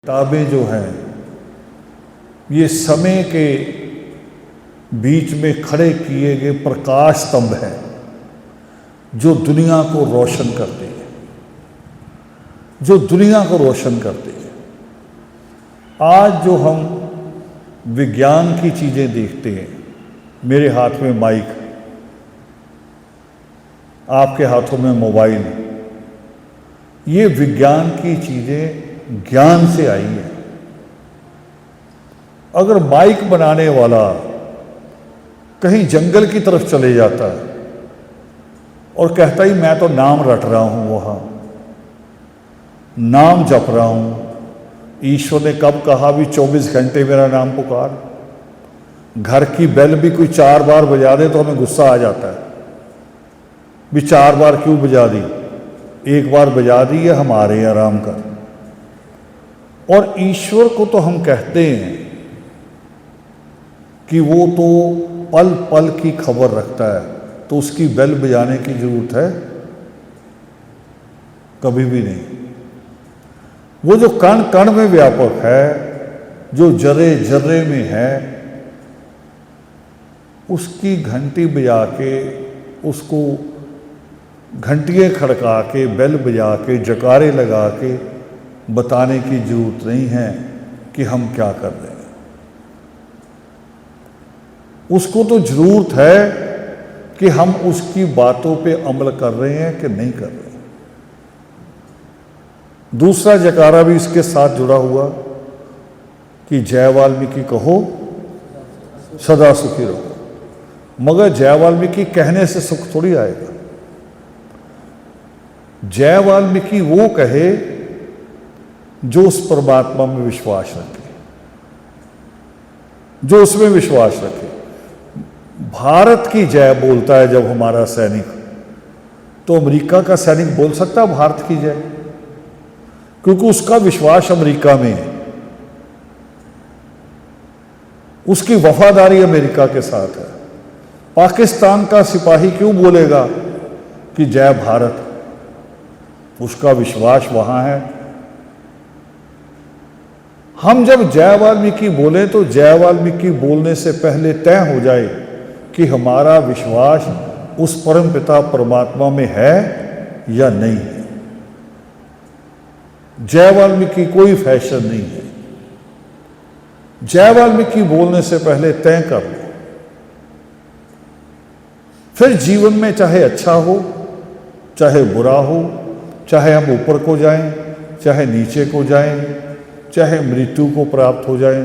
किताबें जो हैं ये समय के बीच में खड़े किए गए प्रकाश स्तंभ हैं जो दुनिया को रोशन करते हैं, जो दुनिया को रोशन करते हैं। आज जो हम विज्ञान की चीज़ें देखते हैं, मेरे हाथ में माइक, आपके हाथों में मोबाइल, ये विज्ञान की चीज़ें ज्ञान से आई है। अगर माइक बनाने वाला कहीं जंगल की तरफ चले जाता है और कहता ही मैं तो नाम रट रहा हूं, वहां नाम जप रहा हूं, ईश्वर ने कब कहा भी 24 घंटे मेरा नाम पुकार। घर की बेल भी कोई 4 बार बजा दे तो हमें गुस्सा आ जाता है भी 4 बार क्यों बजा दी, 1 बार बजा दी है, हम आ रहे हैं आराम कर। और ईश्वर को तो हम कहते हैं कि वो तो पल पल की खबर रखता है, तो उसकी बेल बजाने की जरूरत है? कभी भी नहीं। वो जो कण कण में व्यापक है, जो जर्रे जर्रे में है, उसकी घंटी बजा के, उसको घंटियाँ खड़का के, बेल बजा के, जकारे लगा के बताने की जरूरत नहीं है कि हम क्या कर रहे हैं। उसको तो जरूरत है कि हम उसकी बातों पे अमल कर रहे हैं कि नहीं कर रहे हैं। दूसरा जकारा भी इसके साथ जुड़ा हुआ कि जय वाल्मीकि कहो सदा सुखी रहो। मगर जय वाल्मीकि कहने से सुख थोड़ी आएगा। जय वाल्मीकि वो कहे जो उस परमात्मा में विश्वास रखे, जो उसमें विश्वास रखे। भारत की जय बोलता है जब हमारा सैनिक, तो अमेरिका का सैनिक बोल सकता है भारत की जय? क्योंकि उसका विश्वास अमेरिका में है, उसकी वफादारी अमेरिका के साथ है। पाकिस्तान का सिपाही क्यों बोलेगा कि जय भारत? उसका विश्वास वहां है। हम जब जय वाल्मीकि बोले तो जय वाल्मीकि बोलने से पहले तय हो जाए कि हमारा विश्वास उस परम पिता परमात्मा में है या नहीं है। जय वाल्मीकि कोई फैशन नहीं है। जय वाल्मीकि बोलने से पहले तय कर लो, फिर जीवन में चाहे अच्छा हो चाहे बुरा हो, चाहे हम ऊपर को जाएं चाहे नीचे को जाएं, चाहे मृत्यु को प्राप्त हो जाए,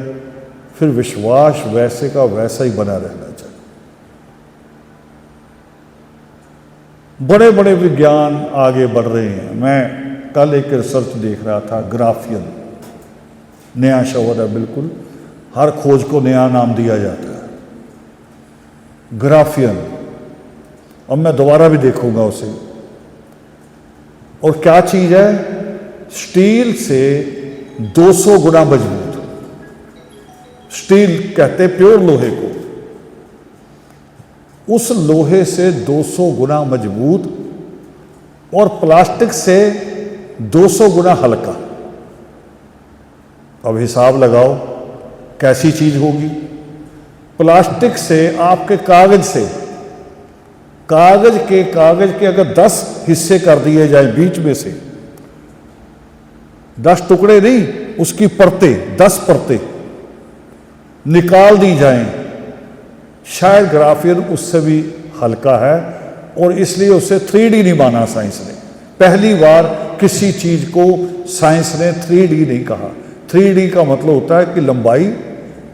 फिर विश्वास वैसे का वैसा ही बना रहना चाहिए। बड़े बड़े विज्ञान आगे बढ़ रहे हैं। मैं कल एक रिसर्च देख रहा था, ग्राफियन, नया शब्द है बिल्कुल, हर खोज को नया नाम दिया जाता है, ग्राफियन। अब मैं दोबारा भी देखूंगा उसे। और क्या चीज है? स्टील से 200 गुना मजबूत। स्टील कहते प्योर लोहे को, उस लोहे से 200 गुना मजबूत और प्लास्टिक से 200 गुना हल्का। अब हिसाब लगाओ कैसी चीज होगी। प्लास्टिक से, आपके कागज के अगर 10 हिस्से कर दिए जाए, बीच में से 10 टुकड़े नहीं, उसकी परतें, 10 परतें निकाल दी जाएं, शायद ग्राफियन उससे भी हल्का है। और इसलिए उसे 3D नहीं माना साइंस ने। पहली बार किसी चीज को साइंस ने 3D नहीं कहा। 3D का मतलब होता है कि लंबाई,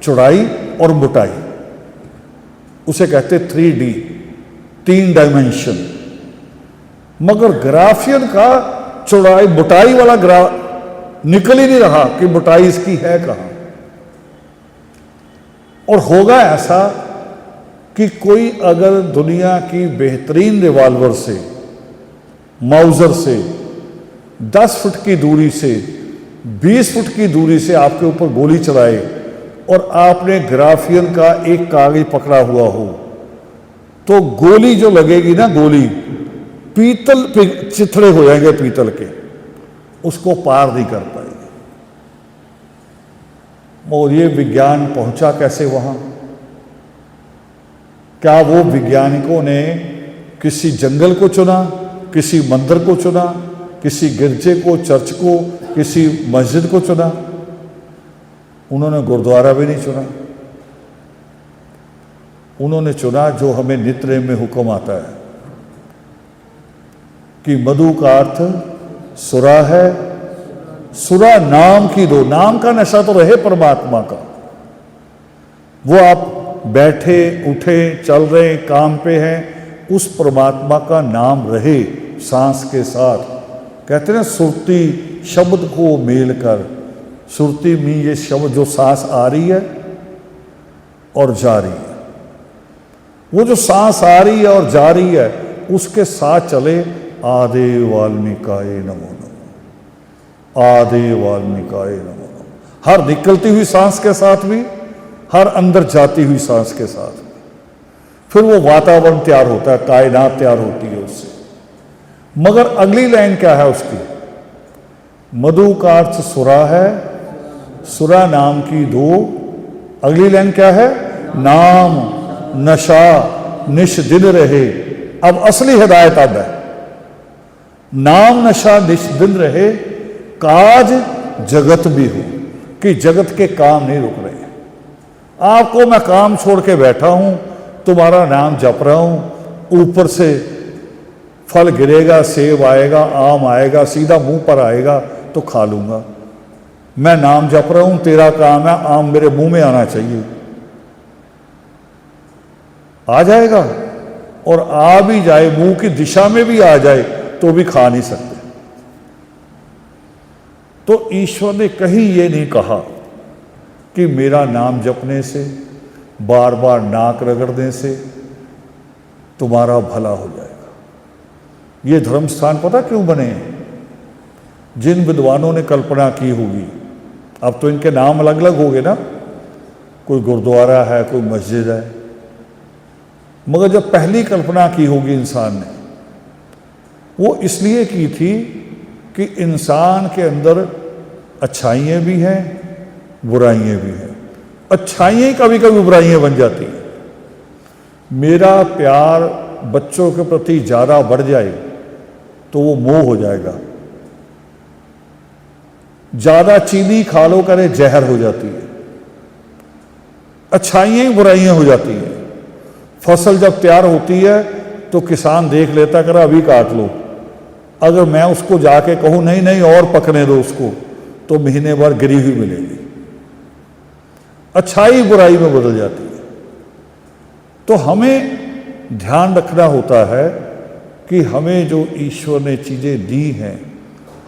चौड़ाई और मोटाई, उसे कहते 3D, 3 डायमेंशन। मगर ग्राफियन का चौड़ाई, मोटाई वाला निकल ही नहीं रहा कि मोटाई इसकी है कहां। और होगा ऐसा कि कोई अगर दुनिया की बेहतरीन रिवॉल्वर से, माउजर से 10 फुट की दूरी से, 20 फुट की दूरी से आपके ऊपर गोली चलाए और आपने ग्राफियन का एक कागज पकड़ा हुआ हो, तो गोली जो लगेगी ना, गोली पीतल पे चिथड़े हो जाएंगे, पीतल के, उसको पार नहीं कर पाएगी। और ये विज्ञान पहुंचा कैसे वहाँ? क्या वो वैज्ञानिकों ने किसी जंगल को चुना, किसी मंदिर को चुना, किसी गिरजे को, चर्च को, किसी मस्जिद को चुना? उन्होंने गुरुद्वारा भी नहीं चुना। उन्होंने चुना जो हमें नित्य में हुक्म आता है कि मधु का अर्थ सुरा है। सुरा नाम की दो, नाम का नशा तो रहे परमात्मा का। वो आप बैठे उठे चल रहे काम पे हैं, उस परमात्मा का नाम रहे सांस के साथ। कहते हैं सुरती शब्द को मेल कर, सुरती में ये शब्द जो सांस आ रही है और जा रही है, वो जो सांस आ रही है और जा रही है उसके साथ चले। आदे वाल्मीकाय नमो नमः, आदे वाल्मीकाय नमो नमः। हर निकलती हुई सांस के साथ भी, हर अंदर जाती हुई सांस के साथ भी। फिर वो वातावरण तैयार होता है, कायनात तैयार होती है उससे। मगर अगली लाइन क्या है उसकी? मधु का अर्थ सुरा है, सुरा नाम की दो। अगली लाइन क्या है? नाम नशा निश दिन रहे। अब असली हिदायत अब है, नाम नशा निश दिन रहे, काज जगत भी हो, कि जगत के काम नहीं रुक रहे। आपको मैं काम छोड़ के बैठा हूं, तुम्हारा नाम जप रहा हूं, ऊपर से फल गिरेगा, सेब आएगा, आम आएगा, सीधा मुंह पर आएगा तो खा लूंगा। मैं नाम जप रहा हूं, तेरा काम है आम मेरे मुंह में आना चाहिए। आ जाएगा, और आ भी जाए, मुंह की दिशा में भी आ जाए तो भी खा नहीं सकते। तो ईश्वर ने कहीं ये नहीं कहा कि मेरा नाम जपने से, बार बार नाक रगड़ने से तुम्हारा भला हो जाएगा। ये धर्म स्थान पता क्यों बने हैं? जिन विद्वानों ने कल्पना की होगी, अब तो इनके नाम अलग अलग हो गए ना, कोई गुरुद्वारा है, कोई मस्जिद है, मगर जब पहली कल्पना की होगी इंसान ने, वो इसलिए की थी कि इंसान के अंदर अच्छाइयाँ भी हैं, बुराइयाँ भी हैं। अच्छाइयाँ कभी कभी बुराइयाँ बन जाती हैं। मेरा प्यार बच्चों के प्रति ज़्यादा बढ़ जाए तो वो मोह हो जाएगा। ज़्यादा चीनी खा लो करे जहर हो जाती है। अच्छाइयाँ ही बुराइयाँ हो जाती हैं। फसल जब तैयार होती है तो किसान देख लेता कर अभी काट लो। अगर मैं उसको जाके कहूँ नहीं नहीं और पकने दो उसको, तो महीने भर गिरी हुई मिलेगी। अच्छाई बुराई में बदल जाती है। तो हमें ध्यान रखना होता है कि हमें जो ईश्वर ने चीज़ें दी हैं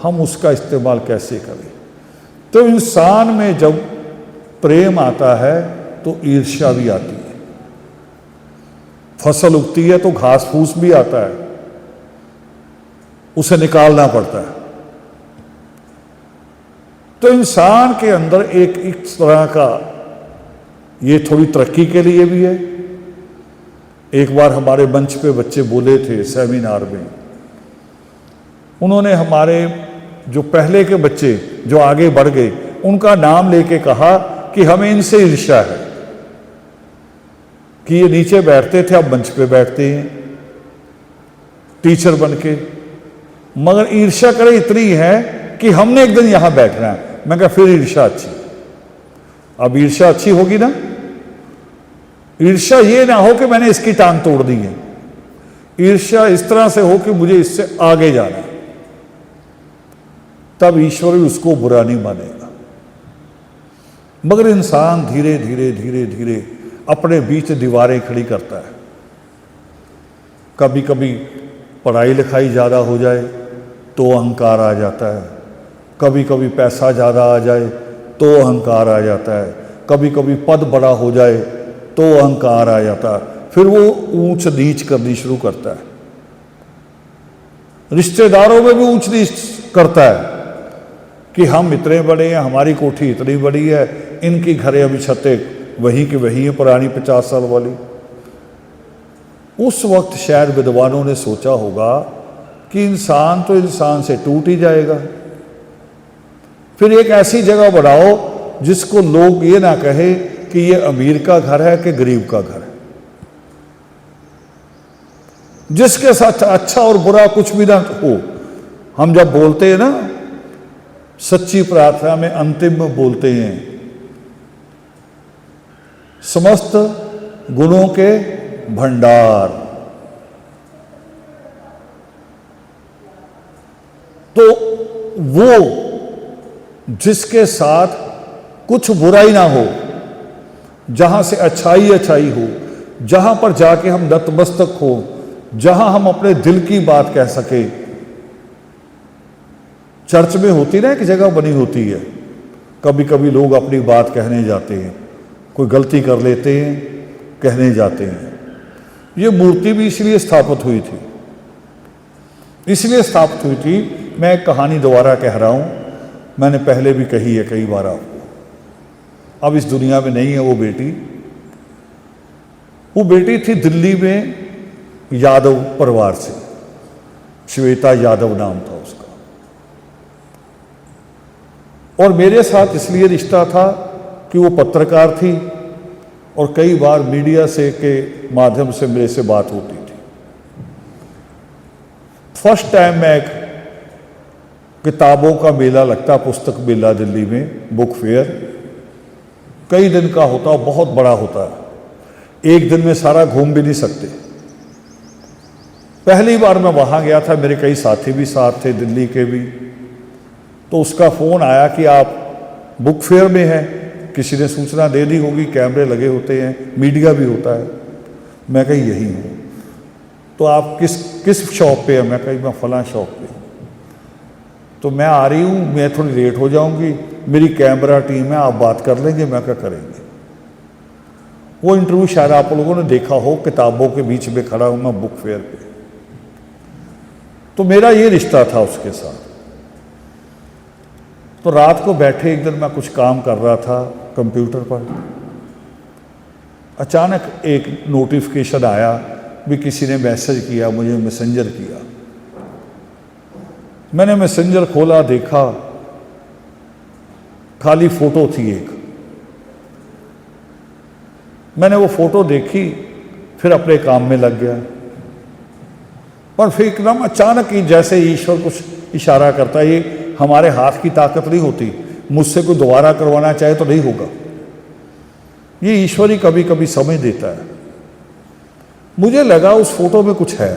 हम उसका इस्तेमाल कैसे करें। तो इंसान में जब प्रेम आता है तो ईर्ष्या भी आती है। फसल उगती है तो घास फूस भी आता है, उसे निकालना पड़ता है। तो इंसान के अंदर एक इस तरह का, ये थोड़ी तरक्की के लिए भी है। एक बार हमारे मंच पे बच्चे बोले थे सेमिनार में, उन्होंने हमारे जो पहले के बच्चे जो आगे बढ़ गए उनका नाम लेके कहा कि हमें इनसे ईर्ष्या है कि ये नीचे बैठते थे अब मंच पे बैठते हैं टीचर बन के, मगर ईर्ष्या करे इतनी है कि हमने एक दिन यहां बैठना है। मैं कहा फिर ईर्ष्या अच्छी। अब ईर्ष्या अच्छी होगी ना, ईर्ष्या ये ना हो कि मैंने इसकी टांग तोड़ दी है। ईर्ष्या इस तरह से हो कि मुझे इससे आगे जाना है, तब ईश्वर भी उसको बुरा नहीं मानेगा। मगर इंसान धीरे धीरे धीरे धीरे अपने बीच दीवारें खड़ी करता है। कभी कभी पढ़ाई लिखाई ज़्यादा हो जाए तो अहंकार आ जाता है, कभी कभी पैसा ज़्यादा आ जाए तो अहंकार आ जाता है, कभी कभी पद बड़ा हो जाए तो अहंकार आ जाता है। फिर वो ऊंच नीच करनी शुरू करता है। रिश्तेदारों में भी ऊंच नीच करता है कि हम इतने बड़े हैं, हमारी कोठी इतनी बड़ी है, इनकी घरें अभी छतें वहीं की वहीं है पुरानी 50 साल वाली। उस वक्त शायद विद्वानों ने सोचा होगा कि इंसान तो इंसान से टूट ही जाएगा, फिर एक ऐसी जगह बनाओ जिसको लोग ये ना कहे कि ये अमीर का घर है कि गरीब का घर है, जिसके साथ अच्छा और बुरा कुछ भी ना हो। हम जब बोलते हैं ना, सच्ची प्रार्थना में अंतिम में बोलते हैं, समस्त गुणों के भंडार। तो वो जिसके साथ कुछ बुराई ना हो, जहां से अच्छाई अच्छाई हो, जहां पर जाके हम नतमस्तक हो, जहां हम अपने दिल की बात कह सके। चर्च में होती ना एक जगह बनी होती है, कभी कभी लोग अपनी बात कहने जाते हैं, कोई गलती कर लेते हैं, कहने जाते हैं। ये मूर्ति भी इसलिए स्थापित हुई थी, इसलिए स्थापित हुई थी। मैं एक कहानी दोबारा कह रहा हूं, मैंने पहले भी कही है कई बार आपको। अब इस दुनिया में नहीं है वो बेटी। वो बेटी थी दिल्ली में, यादव परिवार से, श्वेता यादव नाम था उसका। और मेरे साथ इसलिए रिश्ता था कि वो पत्रकार थी और कई बार मीडिया से के माध्यम से मेरे से बात होती थी। फर्स्ट टाइम मैं एक किताबों का मेला लगता, पुस्तक मेला दिल्ली में, बुक फेयर, कई दिन का होता, बहुत बड़ा होता है, एक दिन में सारा घूम भी नहीं सकते। पहली बार मैं वहां गया था, मेरे कई साथी भी साथ थे, दिल्ली के भी। तो उसका फ़ोन आया कि आप बुक फेयर में हैं, किसी ने सूचना दे दी होगी, कैमरे लगे होते हैं, मीडिया भी होता है। मैं कही यही हूँ। तो आप किस शॉप पे है? मैं कही मैं फलां शॉप पे। तो मैं आ रही हूँ, मैं थोड़ी लेट हो जाऊँगी, मेरी कैमरा टीम है, आप बात कर लेंगे? मैं क्या करेंगे। वो इंटरव्यू शायद आप लोगों ने देखा हो, किताबों के बीच में खड़ा हूँ मैं बुक फेयर पे। तो मेरा ये रिश्ता था उसके साथ। तो रात को बैठे एक दिन मैं कुछ काम कर रहा था कंप्यूटर पर, अचानक एक नोटिफिकेशन आया भी किसी ने मैसेज किया, मुझे मैसेंजर किया। मैंने मैसेंजर खोला, देखा खाली फोटो थी एक। मैंने वो फोटो देखी, फिर अपने काम में लग गया। पर फिर एकदम अचानक ही जैसे ईश्वर कुछ इशारा करता है, ये हमारे हाथ की ताकत नहीं होती, मुझसे कोई दोबारा करवाना चाहे तो नहीं होगा, ये ईश्वर ही कभी कभी समय देता है। मुझे लगा उस फोटो में कुछ है।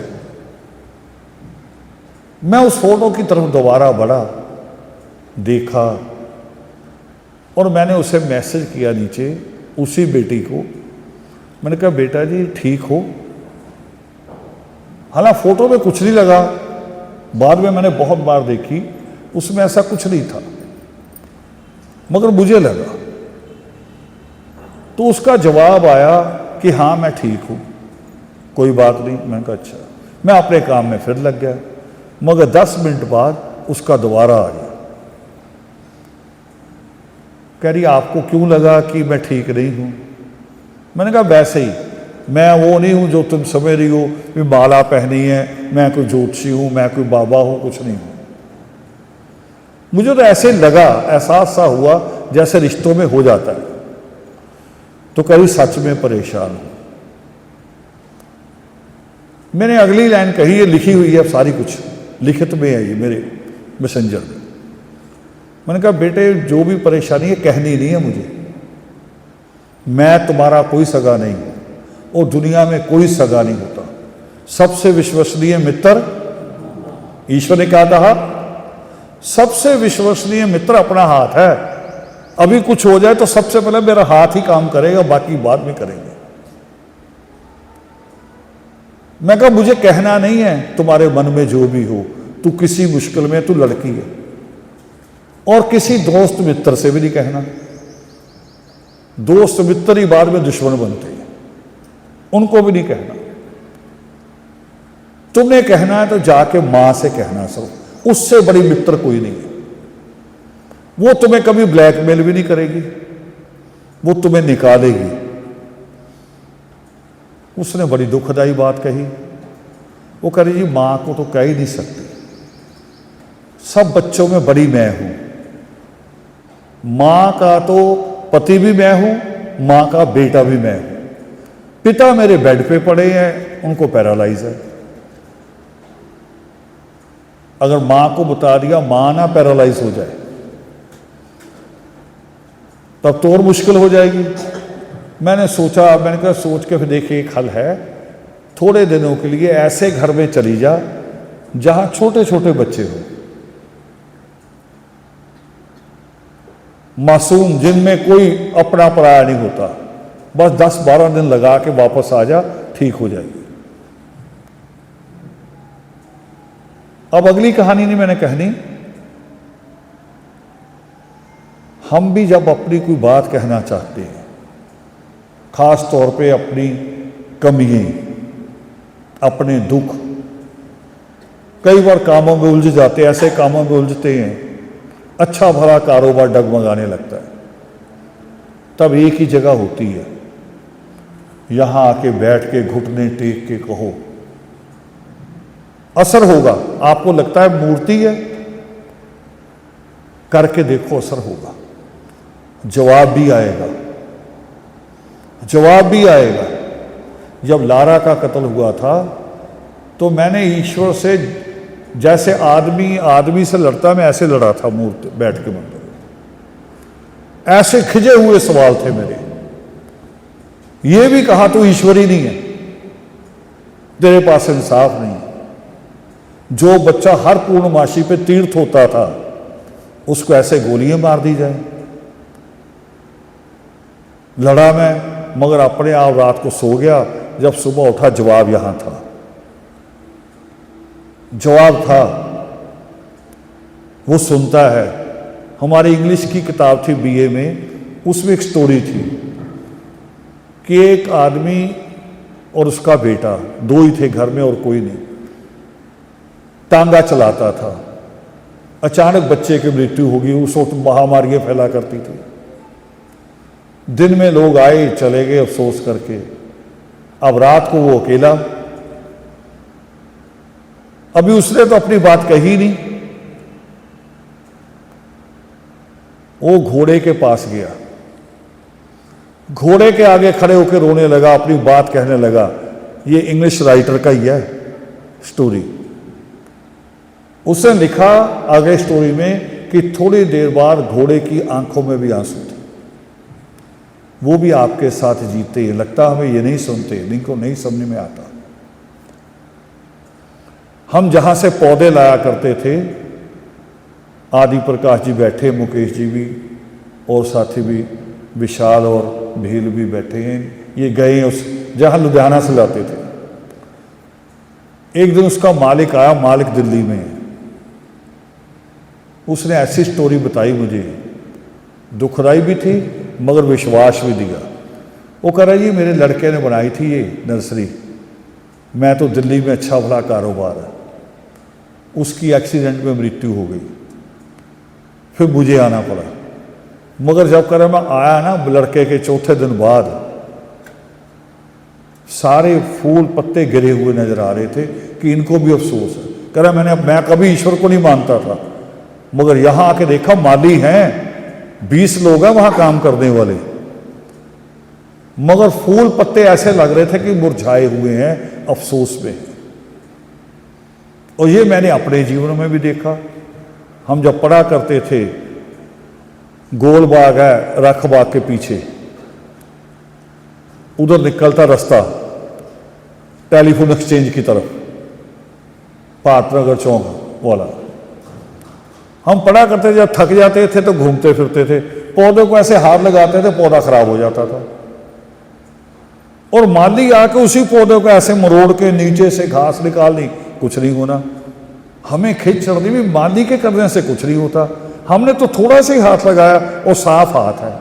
मैं उस फोटो की तरफ दोबारा बढ़ा, देखा, और मैंने उसे मैसेज किया नीचे, उसी बेटी को। मैंने कहा बेटा जी ठीक हो? हालांकि फोटो में कुछ नहीं लगा, बाद में मैंने बहुत बार देखी, उसमें ऐसा कुछ नहीं था, मगर मुझे लगा। तो उसका जवाब आया कि हाँ मैं ठीक हूं, कोई बात नहीं। मैंने कहा अच्छा। मैं अपने काम में फिर लग गया, मगर 10 मिनट बाद उसका दोबारा आ गया। कह रही आपको क्यों लगा कि मैं ठीक नहीं हूं? मैंने कहा वैसे ही, मैं वो नहीं हूं जो तुम समझ रही हो कि माला पहनी है, मैं कोई ज्योतिषी हूं, मैं कोई बाबा हूं, कुछ नहीं हूं। मुझे तो ऐसे लगा, एहसास सा हुआ जैसे रिश्तों में हो जाता है। तो कभी सच में परेशान हूं। मैंने अगली लाइन कही, है लिखी हुई है सारी, कुछ लिखित में है ये मेरे मैसेंजर में। मैंने कहा बेटे जो भी परेशानी है कहनी नहीं है मुझे, मैं तुम्हारा कोई सगा नहीं हूं, और दुनिया में कोई सगा नहीं होता। सबसे विश्वसनीय मित्र, ईश्वर ने क्या कहा, सबसे विश्वसनीय मित्र अपना हाथ है। अभी कुछ हो जाए तो सबसे पहले मेरा हाथ ही काम करेगा, बाकी बाद में करेंगे। मैं कहा मुझे कहना नहीं है, तुम्हारे मन में जो भी हो, तू किसी मुश्किल में, तू लड़की है, और किसी दोस्त मित्र से भी नहीं कहना। दोस्त मित्र ही बाद में दुश्मन बनते हैं, उनको भी नहीं कहना। तुमने कहना है तो जाके मां से कहना, सब, उससे बड़ी मित्र कोई नहीं है। वो तुम्हें कभी ब्लैकमेल भी नहीं करेगी, वो तुम्हें निकालेगी। उसने बड़ी दुखदाई बात कही। वो कह रही जी मां को तो कह ही नहीं सकती, सब बच्चों में बड़ी मैं हूं, माँ का तो पति भी मैं हूं, माँ का बेटा भी मैं हूं। पिता मेरे बेड पे पड़े हैं, उनको पैरालाइज है। अगर माँ को बता दिया माँ ना पैरालाइज हो जाए तब तो और मुश्किल हो जाएगी। मैंने कहा सोच के फिर देखिए एक हल है, थोड़े दिनों के लिए ऐसे घर में चली जा जहां छोटे छोटे बच्चे हो, मासूम, जिनमें कोई अपना पराया नहीं होता, बस 10-12 दिन लगा के वापस आ जा, ठीक हो जाएगी। अब अगली कहानी नहीं मैंने कहनी। हम भी जब अपनी कोई बात कहना चाहते हैं, खास तौर पे अपनी कमियां, अपने दुख, कई बार कामों में उलझ जाते हैं, ऐसे कामों में उलझते हैं अच्छा भला कारोबार डगमगाने लगता है। तब एक ही जगह होती है, यहां आके बैठ के घुटने टेक के कहो, असर होगा। आपको लगता है मूर्ति है, करके देखो, असर होगा, जवाब भी आएगा, जवाब भी आएगा। जब लारा का कत्ल हुआ था तो मैंने ईश्वर से, जैसे आदमी आदमी से लड़ता, मैं ऐसे लड़ा था मूर्ति बैठ के मंदिर में। ऐसे खिजे हुए सवाल थे मेरे। ये भी कहा तू ईश्वरी नहीं है, तेरे पास इंसाफ नहीं है। जो बच्चा हर पूर्णमासी पे तीर्थ होता था उसको ऐसे गोलियां मार दी जाए। लड़ा मैं, मगर अपने आप रात को सो गया। जब सुबह उठा जवाब यहां था, जवाब था। वो सुनता है। हमारी इंग्लिश की किताब थी बीए में, उसमें एक स्टोरी थी कि एक आदमी और उसका बेटा, दो ही थे घर में और कोई नहीं, टांगा चलाता था। अचानक बच्चे की मृत्यु होगी। उस वक्त महामारियां फैला करती थी। दिन में लोग आए चले गए अफसोस करके। अब रात को वो अकेला। अभी उसने तो अपनी बात कही नहीं। वो घोड़े के पास गया, घोड़े के आगे खड़े होकर रोने लगा, अपनी बात कहने लगा। ये इंग्लिश राइटर का ही है स्टोरी। उसने लिखा आगे स्टोरी में कि थोड़ी देर बाद घोड़े की आंखों में भी आंसू थे। वो भी आपके साथ जीते हैं। लगता हमें ये नहीं सुनते, इनको नहीं समझ में आता। हम जहां से पौधे लाया करते थे, आदि प्रकाश जी बैठे, मुकेश जी भी और साथी भी, विशाल और भील भी बैठे हैं। ये गए उस जहां लुधियाना से लाते थे। एक दिन उसका मालिक आया, मालिक दिल्ली में है। उसने ऐसी स्टोरी बताई मुझे, दुखदाई भी थी मगर विश्वास भी दिया। वो कह रहा जी मेरे लड़के ने बनाई थी ये नर्सरी, मैं तो दिल्ली में अच्छा भला कारोबार है। उसकी एक्सीडेंट में मृत्यु हो गई, फिर मुझे आना पड़ा। मगर जब कर मैं आया ना, लड़के के चौथे दिन बाद सारे फूल पत्ते गिरे हुए नजर आ रहे थे कि इनको भी अफसोस है। कह रहा मैं कभी ईश्वर को नहीं मानता था, मगर यहां आके देखा माली हैं, 20 लोग हैं वहां काम करने वाले, मगर फूल पत्ते ऐसे लग रहे थे कि मुरझाए हुए हैं, अफसोस में। और ये मैंने अपने जीवन में भी देखा। हम जब पढ़ा करते थे, गोल बाग है रख बाग के पीछे, उधर निकलता रास्ता टेलीफोन एक्सचेंज की तरफ, पाटनगर चौक वाला। हम पढ़ा करते थे, जब थक जाते थे तो घूमते फिरते थे, पौधों को ऐसे हाथ लगाते थे, पौधा खराब हो जाता था। और माली आके उसी पौधे को ऐसे मरोड़ के नीचे से घास निकालनी, कुछ नहीं होना। हमें खिंच चढ़नी भी, माली के करने से कुछ नहीं होता। हमने तो थोड़ा सा ही हाथ लगाया और साफ हाथ है।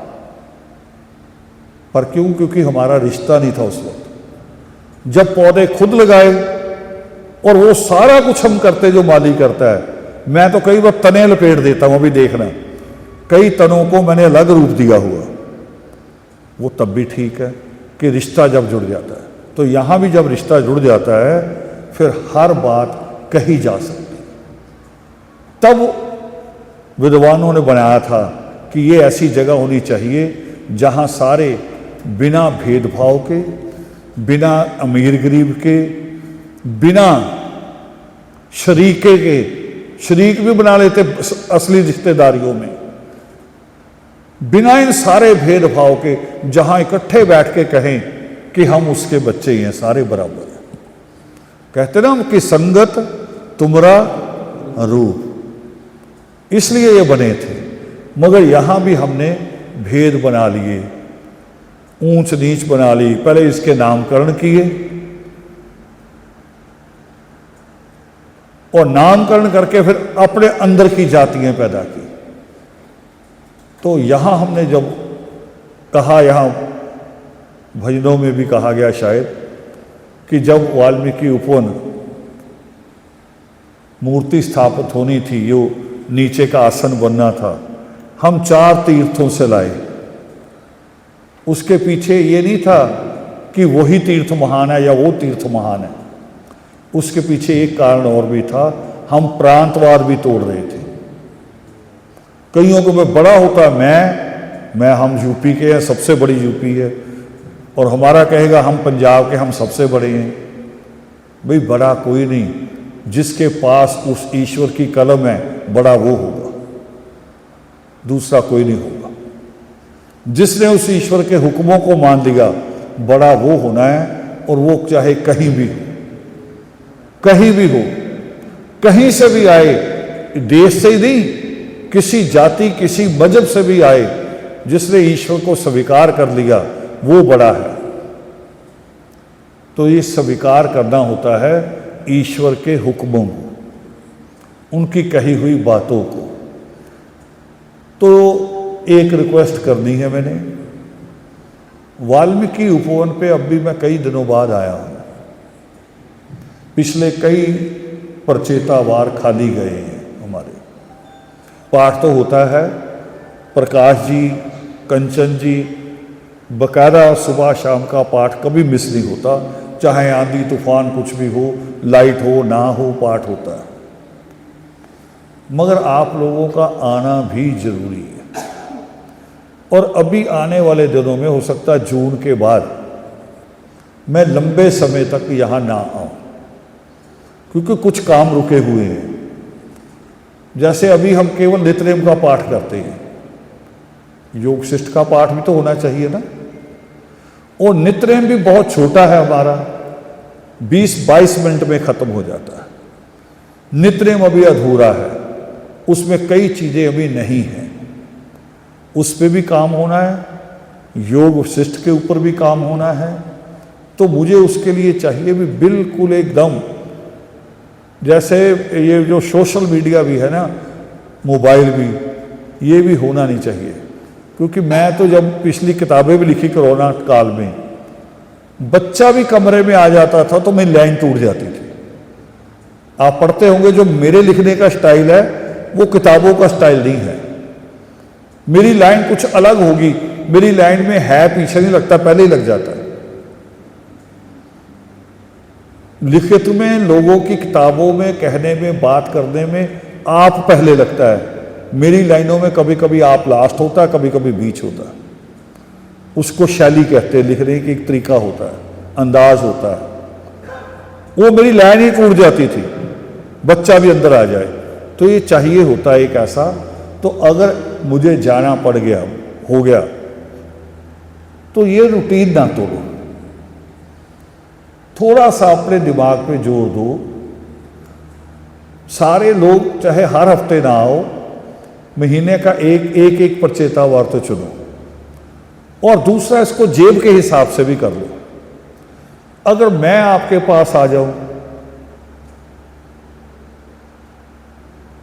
पर क्यों? क्योंकि हमारा रिश्ता नहीं था उस वक्त। जब पौधे खुद लगाए और वो सारा कुछ हम करते जो माली करता है, मैं तो कई बार तने लपेट देता हूं। अभी देखना, कई तनों को मैंने अलग रूप दिया हुआ। वो तब भी ठीक है कि रिश्ता जब जुड़ जाता है। तो यहां भी जब रिश्ता जुड़ जाता है, फिर हर बात कही जा सकती है। तब विद्वानों ने बनाया था कि ये ऐसी जगह होनी चाहिए जहाँ सारे बिना भेदभाव के, बिना अमीर गरीब के, बिना शरीके के, शरीक भी बना लेते असली रिश्तेदारियों में, बिना इन सारे भेदभाव के, जहां इकट्ठे बैठ के कहें कि हम उसके बच्चे ही हैं, सारे बराबर हैं। कहते ना कि संगत तुमरा रूप, इसलिए ये बने थे। मगर यहां भी हमने भेद बना लिए, ऊंच नीच बना ली। पहले इसके नामकरण किए और नामकरण करके फिर अपने अंदर की जातियां पैदा की। तो यहां हमने जब कहा, यहां भजनों में भी कहा गया शायद, कि जब वाल्मीकि उपवन मूर्ति स्थापित होनी थी, यो नीचे का आसन बनना था, हम 4 तीर्थों से लाए। उसके पीछे ये नहीं था कि वही तीर्थ महान है या वो तीर्थ महान है, उसके पीछे एक कारण और भी था, हम प्रांतवाद भी तोड़ रहे थे। कईयों को मैं बड़ा होता, मैं हम यूपी के हैं, सबसे बड़ी यूपी है, और हमारा कहेगा हम पंजाब के, हम सबसे बड़े हैं। भाई बड़ा कोई नहीं, जिसके पास उस ईश्वर की कलम है बड़ा वो होगा, दूसरा कोई नहीं होगा। जिसने उस ईश्वर के हुक्मों को मान लिया बड़ा वो होना है, और वो चाहे कहीं भी हो, कहीं भी हो, कहीं से भी आए, देश से ही नहीं, किसी जाति किसी मजहब से भी आए, जिसने ईश्वर को स्वीकार कर लिया वो बड़ा है। तो ये स्वीकार करना होता है ईश्वर के हुक्मों को, उनकी कही हुई बातों को। तो एक रिक्वेस्ट करनी है मैंने, वाल्मीकि उपवन पे अब भी मैं कई दिनों बाद आया हूं, पिछले कई प्रचेतावार खाली गए हैं हमारे। पाठ तो होता है, प्रकाश जी, कंचन जी, बकायदा सुबह शाम का पाठ कभी मिस नहीं होता, चाहे आंधी तूफान कुछ भी हो, लाइट हो ना हो, पाठ होता है। मगर आप लोगों का आना भी जरूरी है, और अभी आने वाले दिनों में हो सकता है जून के बाद मैं लंबे समय तक यहाँ ना आऊँ, क्योंकि कुछ काम रुके हुए हैं। जैसे अभी हम केवल नित्यनेम का पाठ करते हैं, योग शिष्ट का पाठ भी तो होना चाहिए ना, और नित्यनेम भी बहुत छोटा है हमारा, 20-22 मिनट में खत्म हो जाता है। नित्यनेम अभी अधूरा है, उसमें कई चीजें अभी नहीं हैं, उस पर भी काम होना है, योग शिष्ट के ऊपर भी काम होना है। तो मुझे उसके लिए चाहिए भी बिल्कुल एकदम, जैसे ये जो सोशल मीडिया भी है ना, मोबाइल भी, ये भी होना नहीं चाहिए। क्योंकि मैं तो जब पिछली किताबें भी लिखी कोरोना काल में, बच्चा भी कमरे में आ जाता था तो मेरी लाइन टूट जाती थी। आप पढ़ते होंगे, जो मेरे लिखने का स्टाइल है वो किताबों का स्टाइल नहीं है। मेरी लाइन कुछ अलग होगी, मेरी लाइन में है पीछे नहीं लगता, पहले ही लग जाता है। लिखित में, लोगों की किताबों में, कहने में, बात करने में आप पहले लगता है। मेरी लाइनों में कभी कभी आप लास्ट होता है, कभी कभी बीच होता है। उसको शैली कहते हैं, लिखने की एक तरीका होता है, अंदाज होता है। वो मेरी लाइन ही टूट जाती थी, बच्चा भी अंदर आ जाए। तो ये चाहिए होता है एक ऐसा। तो अगर मुझे जाना पड़ गया, हो गया, तो ये रूटीन ना तोड़ो, थोड़ा सा अपने दिमाग पे जोर दो। सारे लोग चाहे हर हफ्ते ना आओ, महीने का एक प्रचेतावार तो चुनो, और दूसरा इसको जेब के हिसाब से भी कर लो। अगर मैं आपके पास आ जाऊं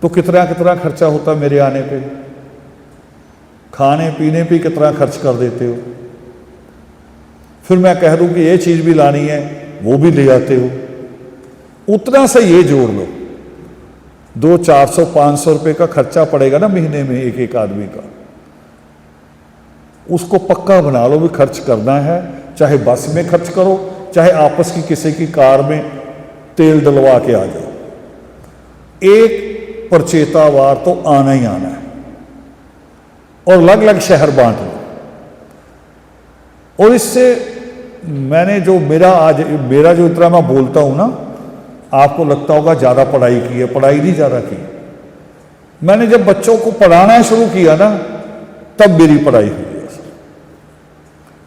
तो कितना कितना खर्चा होता मेरे आने पे, खाने पीने पे कितना खर्च कर देते हो। फिर मैं कह दूं कि ये चीज भी लानी है, वो भी ले आते हो। उतना से ये जोड़ लो, 200-400-500 रुपए का खर्चा पड़ेगा ना महीने में एक एक आदमी का। उसको पक्का बना लो भी खर्च करना है, चाहे बस में खर्च करो, चाहे आपस की किसी की कार में तेल डलवा के आ जाओ। एक प्रचेतावार तो आना ही आना है। और अलग अलग शहर बांट लो। और इससे मैंने जो मेरा जो इतना मैं बोलता हूं ना, आपको लगता होगा ज़्यादा पढ़ाई की है, पढ़ाई नहीं ज़्यादा की। मैंने जब बच्चों को पढ़ाना शुरू किया ना, तब मेरी पढ़ाई हुई है।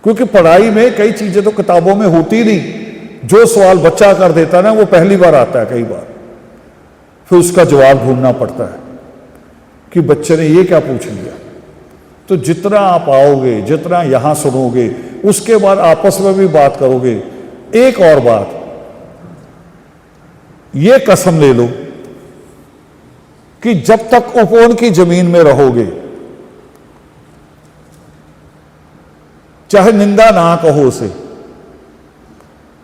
क्योंकि पढ़ाई में कई चीज़ें तो किताबों में होती नहीं, जो सवाल बच्चा कर देता ना वो पहली बार आता है, कई बार फिर उसका जवाब ढूंढना पड़ता है कि बच्चे ने ये क्या पूछ लिया। तो जितना आप आओगे, जितना यहां सुनोगे, उसके बाद आपस में भी बात करोगे। एक और बात, ये कसम ले लो कि जब तक उपवन की जमीन में रहोगे, चाहे निंदा ना कहो उसे,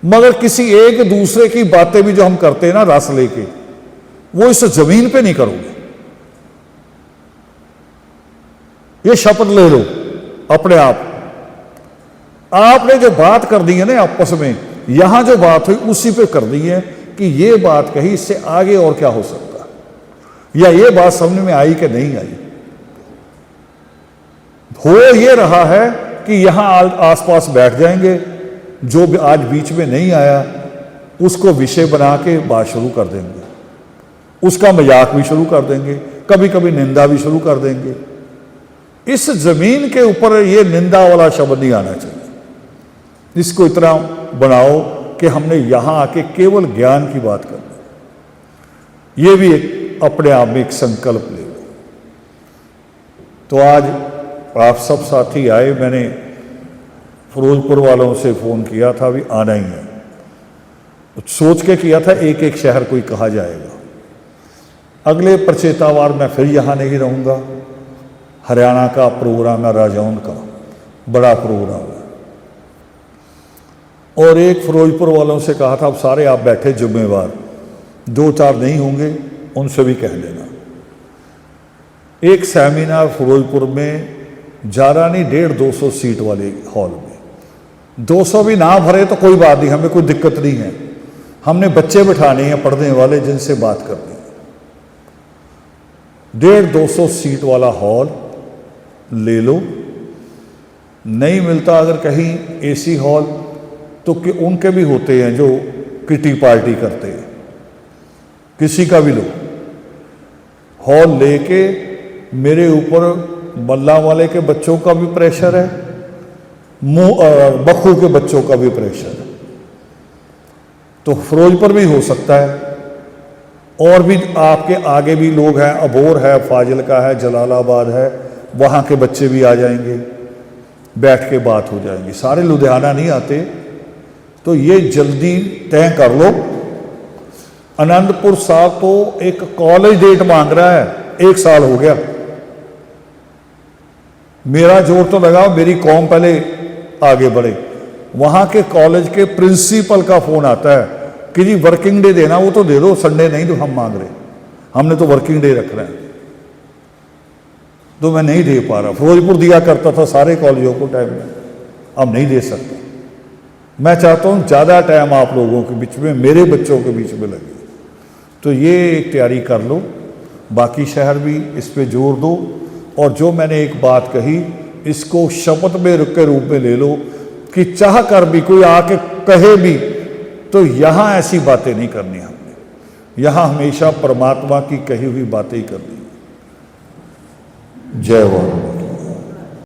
मगर किसी एक दूसरे की बातें भी जो हम करते हैं ना रस लेके, वो इस जमीन पे नहीं करोगे। ये शपथ ले लो अपने आप। आपने जो बात कर दी है ना आपस में, यहां जो बात हुई उसी पे कर दी है कि ये बात कही, इससे आगे और क्या हो सकता, या ये बात समझ में आई कि नहीं आई। हो ये रहा है कि यहां आसपास बैठ जाएंगे, जो भी आज बीच में नहीं आया उसको विषय बना के बात शुरू कर देंगे, उसका मजाक भी शुरू कर देंगे, कभी कभी निंदा भी शुरू कर देंगे। इस जमीन के ऊपर ये निंदा वाला शब्द नहीं आना चाहिए। इसको इतना बनाओ कि हमने यहां आके केवल ज्ञान की बात करनी। ये भी एक अपने आप में एक संकल्प ले लो। तो आज आप सब साथी आए, मैंने फिरोजपुर वालों से फ़ोन किया था, अभी आना ही है, सोच के किया था एक एक शहर कोई कहा जाएगा। अगले प्रचेतावार मैं फिर यहाँ नहीं रहूँगा। हरियाणा का प्रोग्राम है, राजौंद का बड़ा प्रोग्राम है। और एक फिरोजपुर वालों से कहा था, अब सारे आप बैठे जिम्मेवार, 2-4 नहीं होंगे, उनसे भी कह देना। एक सेमिनार फिरोजपुर में ज़्यादा नहीं, 150-200 सीट वाले हॉल में। 200 भी ना भरे तो कोई बात नहीं, हमें कोई दिक्कत नहीं है। हमने बच्चे बिठाने हैं पढ़ने वाले, जिनसे बात करनी है। 150-200 सीट वाला हॉल ले लो। नहीं मिलता अगर कहीं एसी हॉल, तो कि उनके भी होते हैं जो किटी पार्टी करते हैं, किसी का भी लो। हॉल लेके, मेरे ऊपर मल्ला वाले के बच्चों का भी प्रेशर है, बखू के बच्चों का भी प्रेशर है, तो फिरोजपुर भी हो सकता है। और भी आपके आगे भी लोग हैं, अबोर है, फाजिलका है, जलालाबाद है, वहाँ के बच्चे भी आ जाएंगे, बैठ के बात हो जाएंगी। सारे लुधियाना नहीं आते, तो ये जल्दी तय कर लो। आनंदपुर साहब तो एक कॉलेज डेट मांग रहा है, 1 साल हो गया। मेरा जोर तो लगा, मेरी कौम पहले आगे बढ़े। वहाँ के कॉलेज के प्रिंसिपल का फ़ोन आता है कि जी वर्किंग डे देना, वो तो दे दो, संडे नहीं तो हम मांग रहे, हमने तो वर्किंग डे रख रहे हैं। तो मैं नहीं दे पा रहा। फिरोजपुर दिया करता था सारे कॉलेजों को टाइम में, अब नहीं दे सकता। मैं चाहता हूँ ज़्यादा टाइम आप लोगों के बीच में, मेरे बच्चों के बीच में लगे। तो ये एक तैयारी कर लो, बाकी शहर भी इस पे जोर दो। और जो मैंने एक बात कही, इसको शपथ में के रूप में ले लो कि चाह कर भी कोई आके कहे भी, तो यहाँ ऐसी बातें नहीं करनी हमने। यहाँ हमेशा परमात्मा की कही हुई बातें ही करनी। जय वाहिगुरू।